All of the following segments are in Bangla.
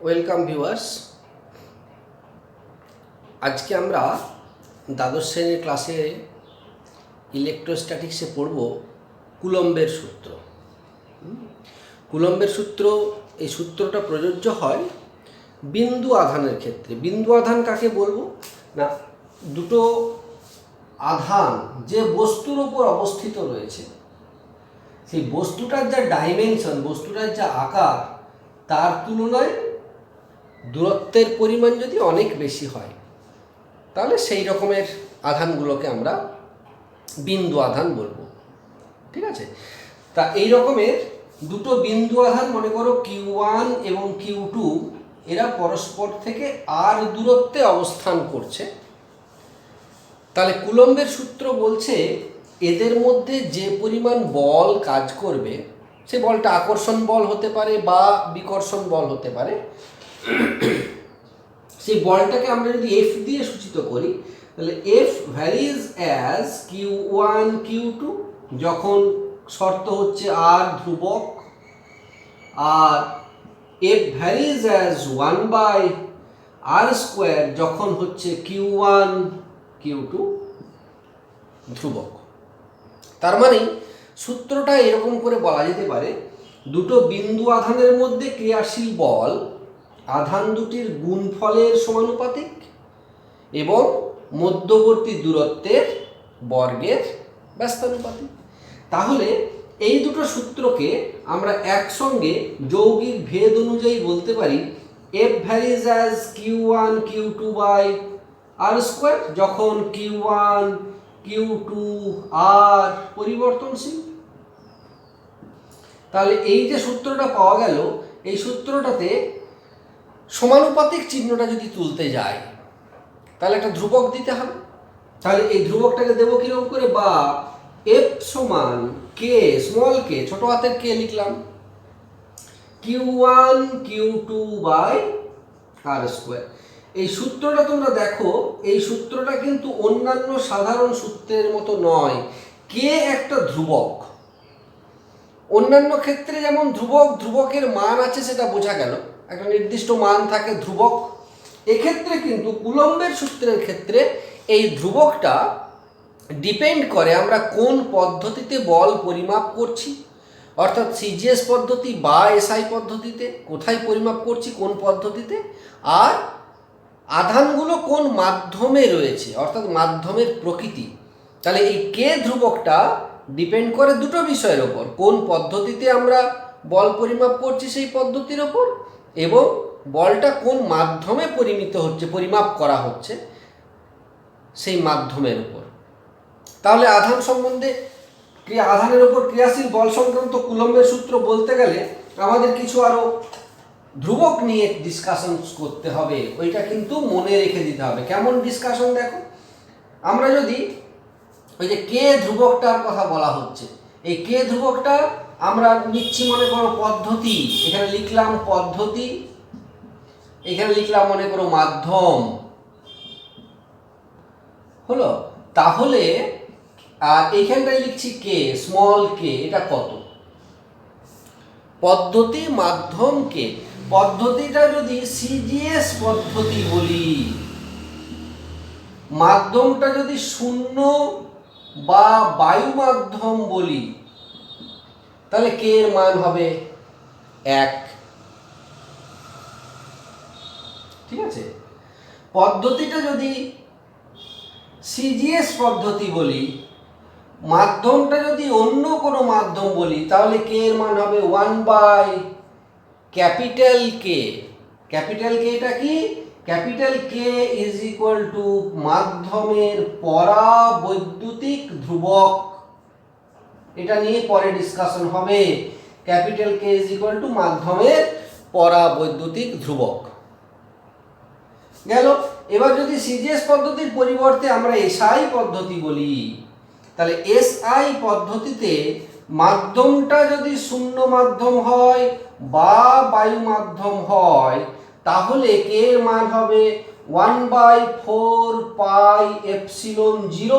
Welcome viewers. আজকে আমরা দ্বাদশ শ্রেণীর ক্লাসে ইলেকট্রোস্ট্যাটিক্সে পড়ব কুলম্বের সূত্র। কুলম্বের সূত্র, এই সূত্রটা প্রযোজ্য হয় বিন্দু আধানের ক্ষেত্রে। বিন্দু আধান কাকে বলবো না, দুটো আধান যে বস্তুর উপর অবস্থিত রয়েছে, সেই বস্তুটার যা ডাইমেনশন, বস্তুটার যা আকার, তার তুলনায় দূরত্বের পরিমাণ যদি অনেক বেশি হয়, তাহলে সেই রকমের আধানগুলোকে আমরা বিন্দু আধান বলবো। ঠিক আছে? তা এই রকমের দুটো বিন্দু আধান, মনে করো Q1 এবং Q2, এরা পরস্পর থেকে আর দূরত্বে অবস্থান করছে। তাহলে কুলম্বের সূত্র বলছে এদের মধ্যে যে পরিমাণ বল কাজ করবে, সে বলটা আকর্ষণ বল হতে পারে বা বিকর্ষণ বল হতে পারে, সেই বলটাকে আমরা যদি F দিয়ে সূচিত করি, তাহলে F varies as Q1 Q2, যখন শর্ত হচ্ছে R ধ্রুবক, আর F ভ্যারিজ অ্যাজ 1/r², যখন হচ্ছে Q1 Q2 ধ্রুবক। তার মানে সূত্রটা এরকম করে বলা যেতে পারে, দুটো বিন্দু আধানের মধ্যে ক্রিয়াশীল বল আধান দুটির গুণফলের সমানুপাতিক এবং মধ্যবর্তী দূরত্বের বর্গের ব্যস্তানুপাতিক। তাহলে এই দুটো সূত্রকে আমরা একসঙ্গে যৌগিক ভেদ অনুযায়ী বলতে পারি F varies as Q1 Q2/r², যখন Q1 Q2 r পরিবর্তনশীল। তাহলে এই যে সূত্রটা পাওয়া গেল, এই সূত্রটাতে সমানুপাতিক চিহ্নটা যদি তুলতে যায়, তাহলে একটা ধ্রুবক দিতে হবে। তাহলে এই ধ্রুবকটাকে দেবো কিরকম করে, বা F সমান K, স্মল k, ছোট হাতের K লিখলাম, Q1 Q2/r²। এই সূত্রটা তোমরা দেখো, এই সূত্রটা কিন্তু অন্যান্য সাধারণ সূত্রের মতো নয়। K একটা ধ্রুবক। অন্যান্য ক্ষেত্রে যেমন ধ্রুবকের মান আছে, সেটা বোঝা গেল, একটা নির্দিষ্ট মান থাকে ধ্রুবক। এক্ষেত্রে কিন্তু কুলম্বের সূত্রের ক্ষেত্রে এই ধ্রুবকটা ডিপেন্ড করে আমরা কোন পদ্ধতিতে বল পরিমাপ করছি, অর্থাৎ সিজিএস পদ্ধতি বা এসআই পদ্ধতিতে কোথায় পরিমাপ করছি, কোন পদ্ধতিতে, আর আধানগুলো কোন মাধ্যমে রয়েছে, অর্থাৎ মাধ্যমের প্রকৃতি। তাহলে এই কে ধ্রুবকটা ডিপেন্ড করে দুটো বিষয়ের ওপর, কোন পদ্ধতিতে আমরা বল পরিমাপ করছি সেই পদ্ধতির ওপর, এবং বলটা কোন মাধ্যমে পরিমাপ করা হচ্ছে সেই মাধ্যমের উপর। তাহলে আধান সম্বন্ধে, আধানের ওপর ক্রিয়াশীল বল সংক্রান্ত কুলম্বের সূত্র বলতে গেলে আমাদের কিছু আরো ধ্রুবক নিয়ে ডিসকাশন করতে হবে, ওইটা কিন্তু মনে রেখে দিতে হবে। কেমন ডিসকাশন দেখো, আমরা যদি ওই যে কে ধ্রুবকটার কথা বলা হচ্ছে, এই কে ধ্রুবকটা আমরা নিচ্ছি, মনে করো পদ্ধতি, এখানে লিখলাম পদ্ধতি, এখানে লিখলাম মনে করো মাধ্যম, হলো। তাহলে আর এইখানটায় লিখছি কে, স্মল কে, এটা কত? পদ্ধতি, মাধ্যম, কে। পদ্ধতিটা যদি সিজিএস পদ্ধতি বলি, মাধ্যমটা যদি শূন্য বা বায়ু মাধ্যম বলি, তাহলে কে এর মান হবে 1। ঠিক আছে? পদ্ধতিটা যদি সিজিএস পদ্ধতি বলি, মাধ্যমটা যদি অন্য কোনো মাধ্যম বলি, তাহলে কে এর মান হবে 1/K। ক্যাপিটাল কে এটা কি? Capital K is equal two মাধ্যমের পরাবৈদ্যুতিক ধ্রুবক। এটা নিয়ে পরে ডিসকাশন হবে। Capital K is equal two মাধ্যমের পরাবৈদ্যুতিক ধ্রুবক গেল। এবার যদি সিজিএস পদ্ধতির পরিবর্তে আমরা এসআই পদ্ধতি বলি, তাহলে এসআই পদ্ধতিতে মাধ্যমটা যদি শূন্য মাধ্যম হয় বা বায়ু মাধ্যম হয়, তাহলে কে এর মান হবে 1/4πε0।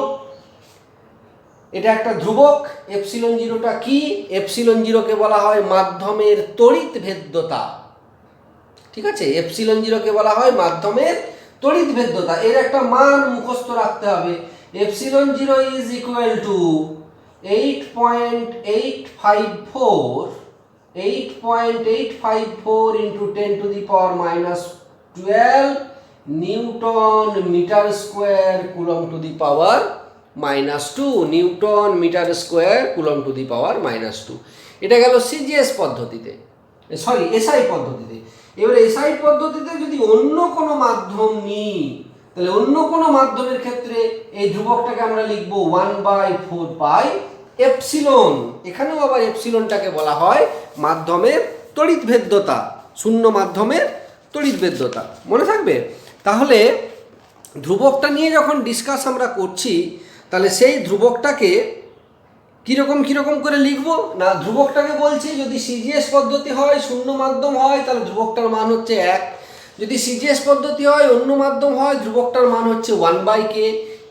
এটা একটা ধ্রুবক। এপসিলন জিরোটা কি? এপসিলন জিরোকে বলা হয় মাধ্যমের তড়িৎ ভেদ্যতা। ঠিক আছে, এপসিলন জিরোকে বলা হয় মাধ্যমের তড়িৎ ভেদ্যতা। এর একটা মান মুখস্থ রাখতে হবে। Epsilon zero is equal to 8.854 into 10⁻⁻12 newton metre square coulomb to the power -2, newton metre square coulomb to the power -2। এটা গেল সিজিএস পদ্ধতিতে, সরি এসআই পদ্ধতিতে। এবারে এসআই পদ্ধতিতে যদি অন্য কোনো মাধ্যম নিই, তাহলে অন্য কোনো মাধ্যমের ক্ষেত্রে এই ধ্রুবকটাকে আমরা লিখব 1/4 পাই এপসিলন। এখানেও আবার এপসিলনটাকে বলা হয় মাধ্যমের তড়িৎ ভেদ্যতা, শূন্য মাধ্যমের তড়িৎ ভেদ্যতা। মনে থাকবে? তাহলে ধ্রুবকটা নিয়ে যখন ডিসকাস আমরা করছি, তাহলে সেই ধ্রুবকটাকে কীরকম করে লিখব না, ধ্রুবকটাকে বলছি যদি সিজিএস পদ্ধতি হয়, শূন্য মাধ্যম হয়, তাহলে ধ্রুবকটার মান হচ্ছে 1। যদি সিজিএস পদ্ধতি হয়, অন্য মাধ্যম হয়, ধ্রুবকটার মান হচ্ছে 1/k।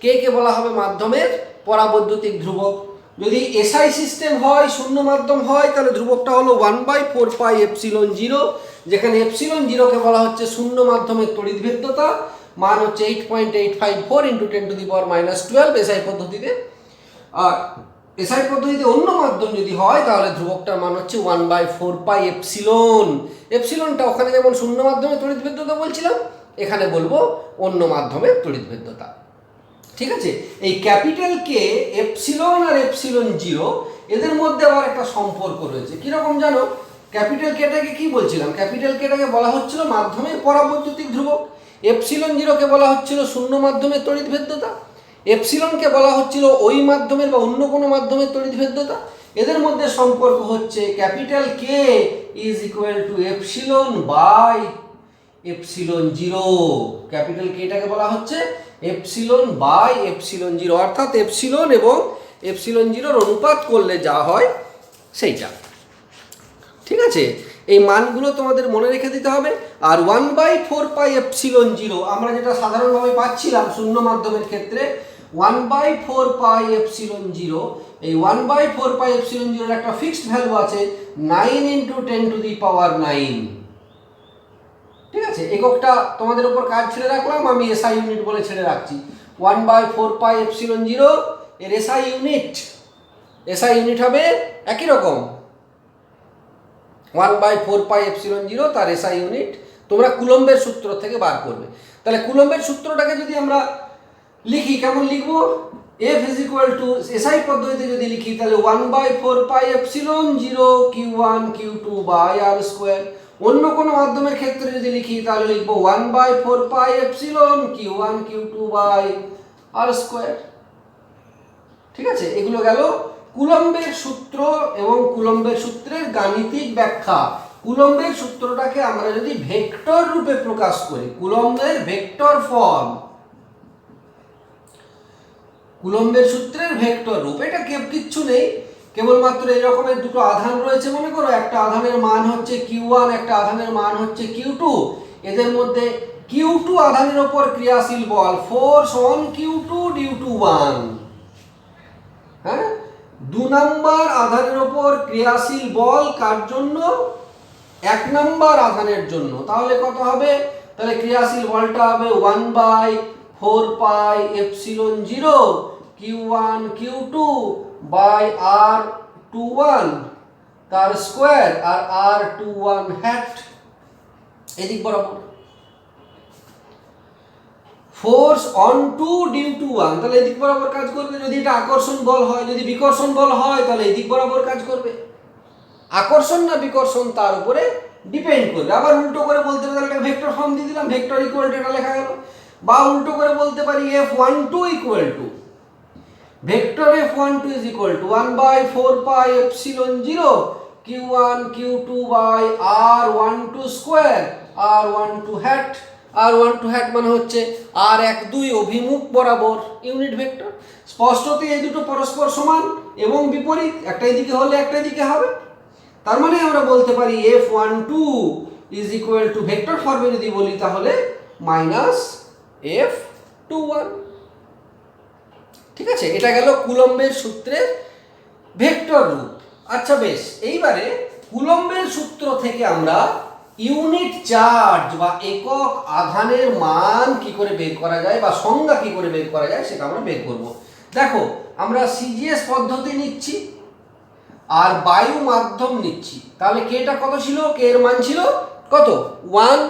কে বলা হবে মাধ্যমের পরাবৈদ্যুতিক ধ্রুবক। যদি এসআই সিস্টেম হয়, শূন্য মাধ্যম হয়, তাহলে ধ্রুবকটা হলো 1/4 পাই এপসিলন জিরো, যেখানে এপসিলন জিরোকে বলা হচ্ছে শূন্য মাধ্যমের তড়িৎ ভেদ্যতা, মান হচ্ছে 8.854 ইন্টু 10⁻⁻12 এসআই পদ্ধতিতে। আর এসআই পদ্ধতিতে অন্য মাধ্যম যদি হয়, তাহলে ধ্রুবকটার মান হচ্ছে 1/4 পাই এপসিলন। এপসিলনটা ওখানে যেমন শূন্য মাধ্যমে তড়িৎ ভেদ্যতা বলছিলাম, এখানে বলবো অন্য মাধ্যমের তড়িৎ ভেদ্যতা। ঠিক আছে, এই ক্যাপিটাল কে, এপসিলন আর এপসিলন জিরো, এদের মধ্যে আবার একটা সম্পর্ক রয়েছে। কিরকম জানো? ক্যাপিটাল কেটাকে কি বলছিলাম? ক্যাপিটাল কেটাকে বলা হচ্ছিল মাধ্যমের পরাবৈদ্যুতিক ধ্রুবক, এপসিলন জিরোকে বলা হচ্ছিল শূন্য মাধ্যমের তড়িৎ ভেদ্যতা, এপসিলনকে বলা হচ্ছিল ওই মাধ্যমের বা অন্য কোনো মাধ্যমের তড়িৎ ভেদ্যতা। এদের মধ্যে সম্পর্ক হচ্ছে capital K is equal to epsilon by epsilon zero. Capital কেটাকে বলা হচ্ছে এপসিলন বাই এপসিলন জিরো, অর্থাৎ এপসিলন এবং এপসিলন জিরোর অনুপাত করলে যা হয় সেইটা। ঠিক আছে, এই মানগুলো তোমাদের মনে রেখে দিতে হবে। আর 1/4 পাই এপসিলন জিরো আমরা যেটা সাধারণভাবে পাচ্ছিলাম শূন্য মাধ্যমের ক্ষেত্রে, 1/4 পাই এপসিলন জিরো, এই 1/4 পাই এপসিলন জিরোর একটা ফিক্সড ভ্যালু আছে 9 ইন্টু 10⁻9। ঠিক আছে, এককটা তোমাদের উপর কাজ ছেড়ে রাখলাম, আমি এসআই ইউনিট বলে ছেড়ে রাখছি। 1/4 পাই এপসিলন জিরো এর এসআই ইউনিট হবে একই রকম, 1/4 পাই এপসিলন জিরো তার এসআই ইউনিট তোমরা কুলম্বের সূত্র থেকে বার করবে। তাহলে কুলম্বের সূত্রটাকে যদি আমরা লিখি, কেমন লিখবো? F is equal to, SI পদ্ধতিতে যদি লিখি তাহলে 1/4 pi epsilon zero Q1 Q2 by R square. অন্য কোনো মাধ্যমের ক্ষেত্রে যদি লিখি তাহলে লিখবো 1/4 pi epsilon Q1 Q2 by R square. ঠিক আছে, এগুলো গেল কুলম্বের সূত্র এবং কুলম্বের সূত্রের গাণিতিক ব্যাখ্যা। কুলম্বের সূত্রটাকে আমরা যদি ভেক্টর রূপে প্রকাশ করি, কুলম্বের ভেক্টর ফর্ম, কুলম্বের সূত্রের ভেক্টর রূপ, এটা কিচ্ছু নেই, কেবলমাত্র এই রকমের দুটো আধান রয়েছে মনে করো, একটা আধানের মান হচ্ছে Q1, একটা আধানের মান হচ্ছে Q2। এদের মধ্যে Q2 আধানের ওপর ক্রিয়াশীল বল force on Q2 due to 1। হ্যাঁ, 2 নম্বর আধানের ওপর ক্রিয়াশীল বল কার জন্য? 1 নম্বর আধানের জন্য। তাহলে কত হবে? তাহলে ক্রিয়াশীল বলটা হবে 1/4 pi epsilon zero Q1 Q2 by R21 তার স্কোয়ার আর R21 হ্যাট এদিক বরাবর। Force on two due to 1, তাহলে এদিক বরাবর কাজ করবে। যদি এটা আকর্ষণ বল হয়, যদি বিকর্ষণ বল হয়, তাহলে এদিক বরাবর কাজ করবে। আকর্ষণ না বিকর্ষণ তার উপরে ডিপেন্ড করবে। আবার উল্টো করে বলতে পারি, তাহলে ভেক্টর ফর্ম দিয়ে দিলাম, ভেক্টর ইকুয়াল টু এটা লেখা গেল। বা উল্টো করে বলতে পারি F12 equal to, vector F12 is equal to 1/4 pi epsilon zero Q1 Q2 by R12 square R12 hat. R12 hat মানে হচ্ছে R12 অভিমুখ বরাবর ইউনিট ভেক্টর। স্পষ্টতই এই দুটো পরস্পর সমান এবং বিপরীত, একটা এদিকে হলে একটা এদিকে হবে। তার মানে আমরা বলতে পারি F12 is equal to, vector ফর্মে যদি বলি তাহলে -F21। ঠিক আছে, এটা গেল কুলম্বের সূত্রের ভেক্টর রূপ। আচ্ছা বেশ, এইবারে কুলম্বের সূত্র থেকে আমরা ইউনিট চার্জ বা একক আধানের মান কি করে বের করা যায় বা সংজ্ঞা কি করে বের করা যায় সেটা আমরা বের করব। দেখো, আমরা সিজিএস পদ্ধতি নিচ্ছি আর বায়ু মাধ্যম নিচ্ছি, তাহলে কেটা কত ছিল? কে এর মান ছিল কত? 1।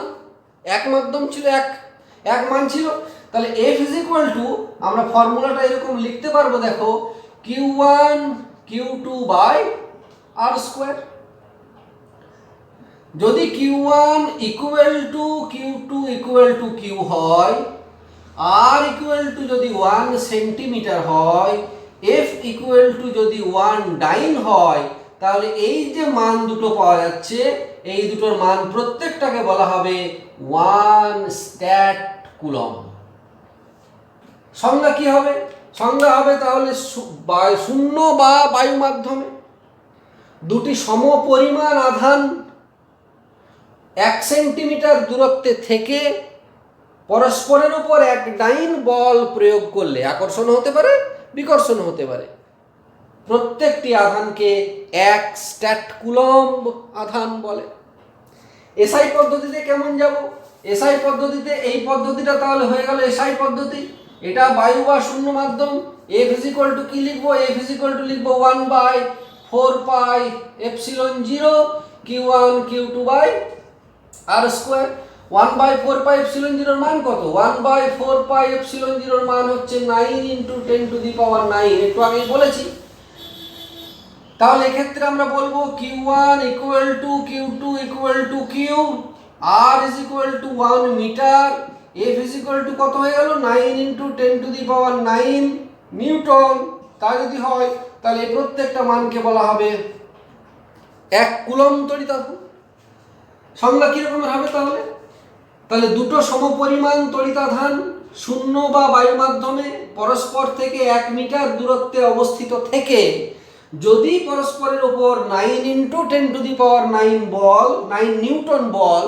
এক মাধ্যম ছিল, এক মান ছিল। তাহলে এফ ইজ ইকুয়াল টু, আমরা ফর্মুলাটা এরকম লিখতে পারবো, দেখো, Q1 Q2 by R square. যদি Q1 equal to Q2 equal to Q হয়, আর ইকুয়াল টু যদি 1 সেন্টিমিটার হয়, এফ ইকুয়াল টু যদি 1 ডাইন হয়, তাহলে এই যে মান দুটো পাওয়া যাচ্ছে, এই দুটোর মান প্রত্যেকটাকে বলা হবে 1 স্ট্যাট কুলম্ব। সংজ্ঞা কি হবে? সংজ্ঞা হবে তাহলে শূন্য বা বায়ু মাধ্যমে দুটি সমপরিমাণ আধান 1 সেন্টিমিটার দূরত্বে থেকে পরস্পরের উপর এক ডাইন বল প্রয়োগ করলে আকর্ষণ হতে পারে, বিকর্ষণ হতে পারে। প্রত্যেকটি আধানকে 1 স্ট্যাট কুলম্ব আধান বলে। এসআই পদ্ধতিতে কেমন যাব? এসআই পদ্ধতিতে এই পদ্ধতিটা তাহলে হয়ে গেল এসআই পদ্ধতি। এটা বায়ু বা শূন্য মাধ্যম। এফ ইজ ইকুয়াল টু কি লিখবো? এফ ইজ ইকুয়াল টু লিখবো 1/4 pi epsilon 0 Q1 Q2 by R square. 1/4 pi epsilon 0 এর মান কত? 1/4 পাই এপসিলন 0 এর মান হচ্ছে 9 × 10⁹ একটু আগে বলেছি। তাহলে এক্ষেত্রে আমরা বলবো Q1 equal to Q2 equal to Q, R is equal to 1 metre, F is equal to কত হয়ে গেল? 9 × 10⁹ নিউটন। তা যদি হয় তাহলে এই প্রত্যেকটা মানকে বলা হবে 1 কুলম্ব তড়িতাধান। সংজ্ঞা কিরকমের হবে তাহলে? তাহলে দুটো সমপরিমাণ তড়িতাধান শূন্য বা বায়ু মাধ্যমে পরস্পর থেকে 1 মিটার দূরত্বে অবস্থিত থেকে যদি পরস্পরের উপর 9 × 10⁹ বল, 9 নিউটন বল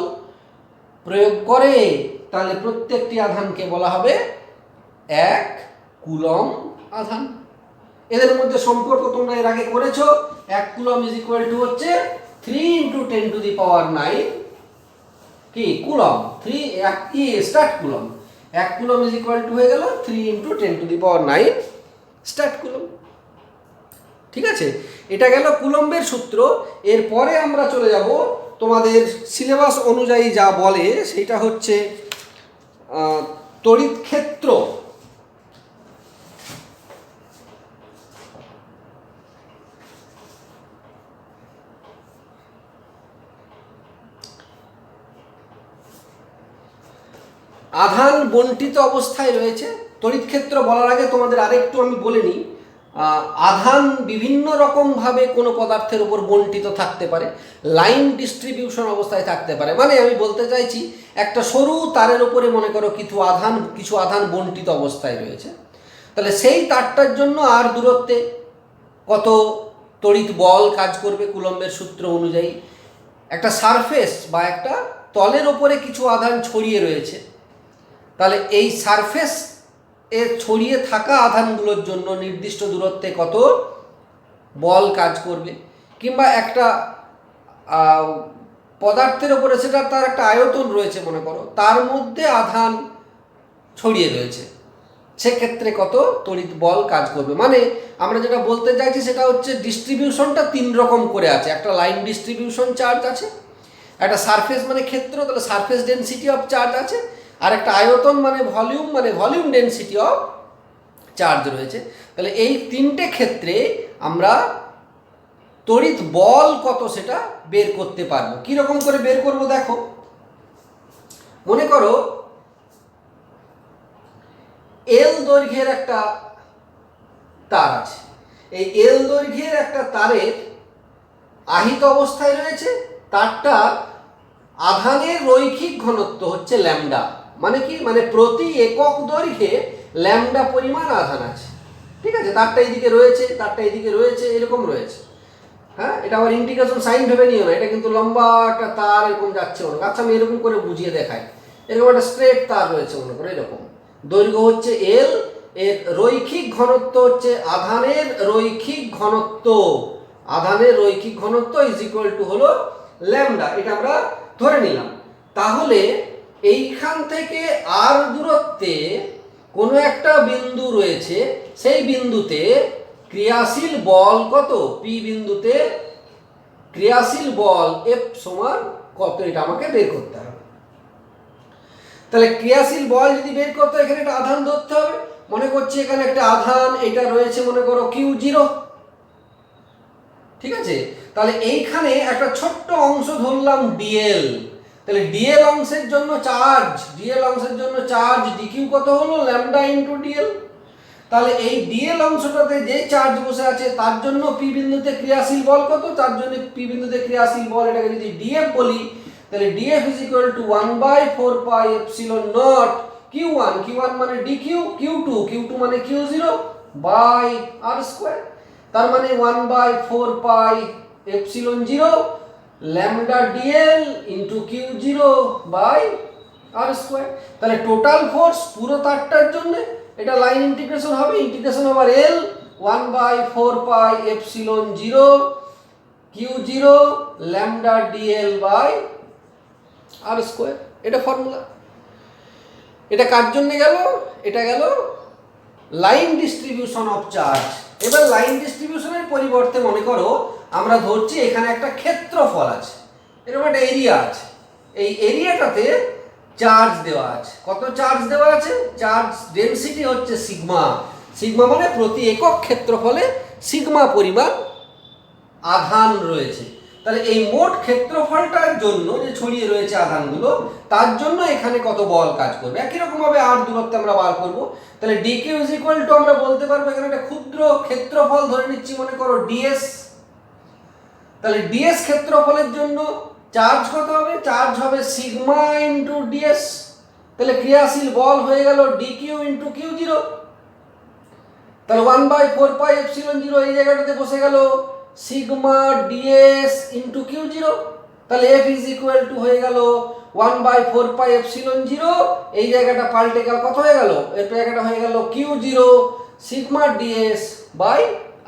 প্রয়োগ করে, তাহলে প্রত্যেকটি আধানকে বলা হবে 1 কুলম্ব আধান। এদের মধ্যে সম্পর্ক তোমরা এর আগে করেছো। 1 কুলম্ব ইজ ইকুয়াল টু হচ্ছে 3 × 10⁹ কি কুলম্ব, 1 কি stat coulomb. 1 coulomb is equal two হয়ে গেল 3 × 10⁹ স্ট্যাট কুলম্ব। ঠিক আছে, এটা গেল কুলম্বের সূত্র। এরপরে আমরা চলে যাব তোমাদের সিলেবাস অনুযায়ী যা বলে সেটা হচ্ছে তড়িৎ ক্ষেত্র। আধান বণ্টিত অবস্থায় রয়েছে। তড়িৎ ক্ষেত্র বলার আগে তোমাদের আরেকটু আমি বলে নিই, আধান বিভিন্ন রকমভাবে কোনো পদার্থের উপর বণ্টিত থাকতে পারে, লাইন ডিস্ট্রিবিউশন অবস্থায় থাকতে পারে। মানে আমি বলতে চাইছি, একটা সরু তারের উপরে মনে করো কিছু আধান বণ্টিত অবস্থায় রয়েছে, তাহলে সেই তারটার জন্য আর দূরত্বে কত তড়িৎ বল কাজ করবে কুলম্বের সূত্র অনুযায়ী। একটা সারফেস বা একটা তলের ওপরে কিছু আধান ছড়িয়ে রয়েছে, তাহলে এই সারফেস এর ছড়িয়ে থাকা আধানগুলোর জন্য নির্দিষ্ট দূরত্বে কত বল কাজ করবে। কিংবা একটা পদার্থের উপরে, সেটা তার একটা আয়তন রয়েছে মনে করো, তার মধ্যে আধান ছড়িয়ে রয়েছে, সেক্ষেত্রে কত তড়িৎ বল কাজ করবে। মানে আমরা যেটা বলতে চাইছি সেটা হচ্ছে ডিস্ট্রিবিউশনটা 3 রকম করে আছে। একটা লাইন ডিস্ট্রিবিউশন চার্জ আছে, একটা সারফেস মানে ক্ষেত্র, তাহলে সারফেস ডেনসিটি অফ চার্জ আছে, আর একটা আয়তন মানে ভলিউম ডেনসিটি অফ চার্জ রয়েছে। তাহলে এই 3টে ক্ষেত্রে আমরা তড়িৎ বল কত সেটা বের করতে পারবো। কীরকম করে বের করব দেখো, মনে করো এল দৈর্ঘ্যের একটা তার আছে। এই এল দৈর্ঘ্যের একটা তারের আহিত অবস্থায় রয়েছে, তারটা আধানের রৈখিক ঘনত্ব হচ্ছে ল্যামডা। মানে কি? মানে প্রতি একক দৈর্ঘ্যে ল্যামডা পরিমাণ আধান আছে। ঠিক আছে, তারটা এইদিকে রয়েছে, তারটা এইদিকে রয়েছে, এরকম রয়েছে। হ্যাঁ, এটা আবার ইন্টিগ্রেশন সাইন ভেবে নিও না, এটা কিন্তু লম্বা একটা তার এরকম যাচ্ছে মনে করো। আচ্ছা, আমি এরকম করে বুঝিয়ে দেখাই। এরকম একটা স্ট্রেট তার রয়েছে মনে করো, এরকম দৈর্ঘ্য হচ্ছে এল, এর রৈখিক ঘনত্ব হচ্ছে আধানের রৈখিক ঘনত্ব, আধানের রৈখিক ঘনত্ব ইজ ইকুয়াল টু হলো ল্যামডা, এটা আমরা ধরে নিলাম। তাহলে এইখান থেকে আর দূরত্বে কোনো একটা বিন্দু রয়েছে, সেই বিন্দুতে ক্রিয়াশীল বল কত, পি বিন্দুতে ক্রিয়াশীল বল এফ সমান কত, এটা আমাকে বের করতে হবে। তাহলে ক্রিয়াশীল বল যদি বের করতে হয়, এখানে একটা আধান ধরতে হবে। মনে করছি এখানে একটা আধান, এটা রয়েছে মনে করো Q0, ঠিক আছে। তাহলে এইখানে একটা ছোট্ট অংশ ধরলাম ডিএল, তাহলে ডিএল অংশের জন্য চার্জ ডিকিউ কত হলো, ল্যামডা ইন্টু ডিএল। তাহলে এই ডিএল অংশটাতে যে চার্জ বসে আছে তার জন্য পি বিন্দুতে ক্রিয়াশীল বল কত, তার জন্য পি বিন্দুতে ক্রিয়াশীল বল, এটাকে যদি ডিএফ বলি, তাহলে DF is equal to 1/4 pi epsilon not Q1 মানে ডিকিউ, Q2 মানে Q0 বাই আর স্কোয়ার, তার মানে 1/4 pi epsilon 0 lambda DL into Q0 by R square. তাহলে টোটাল ফোর্স পুরো তারটার জন্য এটা লাইন ইন্টিগ্রেশন হবে, integration over L 1/4 pi epsilon 0 Q0 lambda DL by R square, এটা ফর্মুলা। এটা কার জন্য গেল, এটা গেল লাইন ডিস্ট্রিবিউশন অফ চার্জ। এবার লাইন ডিস্ট্রিবিউশনের পরিবর্তে মনে করো আমরা ধরছি এখানে একটা ক্ষেত্রফল আছে, এরকম একটা এরিয়া আছে, এই এরিয়াটাতে চার্জ দেওয়া আছে। কত চার্জ দেওয়া আছে, চার্জ ডেনসিটি হচ্ছে সিগমা, সিগমা মানে প্রতি একক ক্ষেত্রফলে সিগমা পরিমাণ আধান রয়েছে। তাহলে এই মোট ক্ষেত্রফলটার জন্য যে ছড়িয়ে রয়েছে আধানগুলো, তার জন্য এখানে কত বল কাজ করবে, একই রকম ভাবে আর দূরত্বে আমরা বার করব। তাহলে ডিকিউ ইজ ইকুয়াল টু আমরা বলতে পারবো এখানে একটা ক্ষুদ্র ক্ষেত্রফল ধরে নিচ্ছি, মনে করো ডিএস। তাহলে ডিএস ক্ষেত্রফলের জন্য চার্জ কত হবে, চার্জ হবে সিগমা ইন্টু ডিএস। তাহলে ক্রিয়াশীল বল হয়ে গেল ডিকিউ ইন্টু Q0। তাহলে 1/4 পাই এপসিলন 0 এই জায়গাটাতে বসে গেল সিগমা ডিএস ইন্টু Q0। তাহলে এফ ইজ ইকুয়াল টু হয়ে গেল 1/4 পাই এপসিলন 0, এই জায়গাটা পাল্টে গেল, কত হয়ে গেল, এই জায়গাটা হয়ে গেল Q0 sigma DS by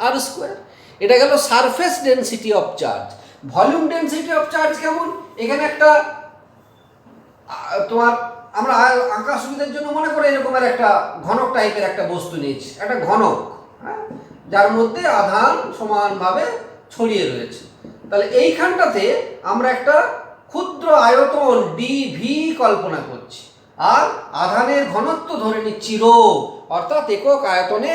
R square. এটা গেল surface density of charge. Volume density of charge কেমন, এখানে একটা তোমার আমরা আঁকা সুবিধার জন্য মনে করে এরকমের একটা ঘনক টাইপের একটা বস্তু নিয়েছি, একটা ঘনক, হ্যাঁ, যার মধ্যে আধান সমানভাবে ছড়িয়ে রয়েছে। তাহলে এইখানটাতে আমরা একটা ক্ষুদ্র আয়তন ডিভি কল্পনা করছি, আর আধানের ঘনত্ব ধরে নিচ্ছি রো, অর্থাৎ একক আয়তনে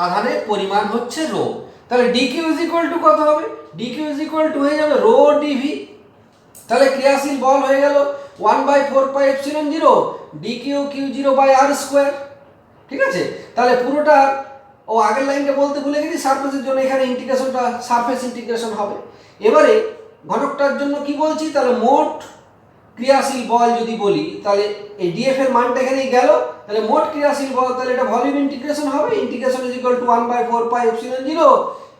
আধানের পরিমাণ হচ্ছে রো। তাহলে ডিকিউ ইজ ইকুয়াল টু কত হবে, ডিকিউ ইজ ইকুয়াল টু হয়ে যাবে রো ডিভি। তাহলে ক্রিয়াশীল বল হয়ে গেল 1/4 pi epsilon 0 DQ Q0 by R square, ঠিক আছে। তাহলে পুরোটা, ও আগের লাইনটা বলতে ভুলে গেছি, সারফেসের জন্য এখানে ইন্টিগ্রেশনটা সারফেস ইন্টিগ্রেশন হবে। এবারে ঘনকটার জন্য কি বলছি, তাহলে মোট ক্রিয়াশীল বল যদি বলি, তাহলে এই ডিএফ এর মানটা এখানেই গেল, তাহলে মোট ক্রিয়াশীল বল, তাহলে এটা ভলিউম ইন্টিগ্রেশন হবে, integration is equal to 1/4 pi epsilon 0,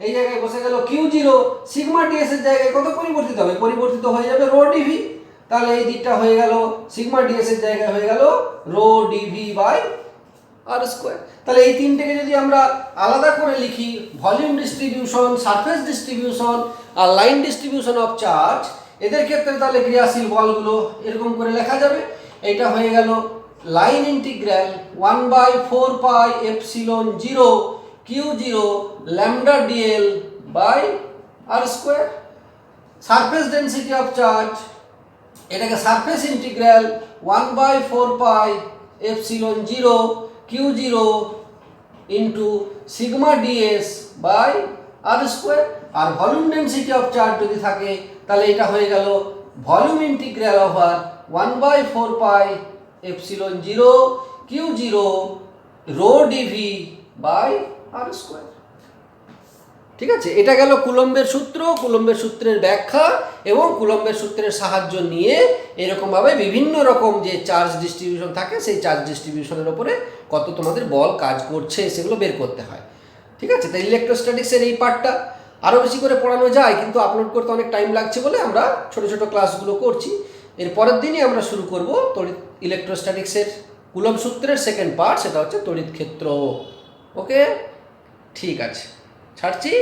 এই জায়গায় বসে গেল Q0, সিগমা ডিএস এর জায়গায় কত পরিবর্তিত হবে, পরিবর্তিত হয়ে যাবে রো ডিভি। তাহলে এই দিকটা হয়ে গেল সিগমা ডিএস এর জায়গায় হয়ে গেল rho DV by R square. তাহলে এই তিনটেকে যদি আমরা আলাদা করে লিখি, ভলিউম ডিস্ট্রিবিউশন, সারফেস ডিস্ট্রিবিউশন আর লাইন ডিস্ট্রিবিউশন অফ চার্জ, এদের ক্ষেত্রে তাহলে ক্রিয়াশীল বলগুলো এরকম করে লেখা যাবে। এটা হয়ে গেল line integral 1/4 pi epsilon 0 Q0 lambda DL by R square. Surface density of charge, এটাকে surface integral 1/4 pi epsilon 0 Q0 into sigma DS by R square. আর ভলিউম ডেনসিটি অফ চার্জ যদি থাকে, তাহলে এটা হয়ে গেল volume integral over 1/4 pi epsilon 0 Q0 rho DV by R square, ঠিক আছে। এটা গেল কুলম্বের সূত্র, কুলম্বের সূত্রের ব্যাখ্যা এবং কুলম্বের সূত্রের সাহায্য নিয়ে এরকমভাবে বিভিন্ন রকম যে চার্জ ডিস্ট্রিবিউশন থাকে, সেই চার্জ ডিস্ট্রিবিউশনের উপরে কত তোমাদের বল কাজ করছে সেগুলো বের করতে হয়, ঠিক আছে। তাই ইলেকট্রোস্ট্যাটিক্সের এই পার্টটা আরও বেশি করে পড়ানো যায়, কিন্তু আপলোড করতে অনেক টাইম লাগছে বলে আমরা ছোট ছোট ক্লাসগুলো করছি। এর পরের দিনই আমরা শুরু করব তড়িৎ ইলেকট্রোস্ট্যাটিক্সের কুলম্ব সূত্রের সেকেন্ড পার্ট, সেটা হচ্ছে তড়িৎ ক্ষেত্র। ওকে, ঠিক আছে, ছাড়ছি।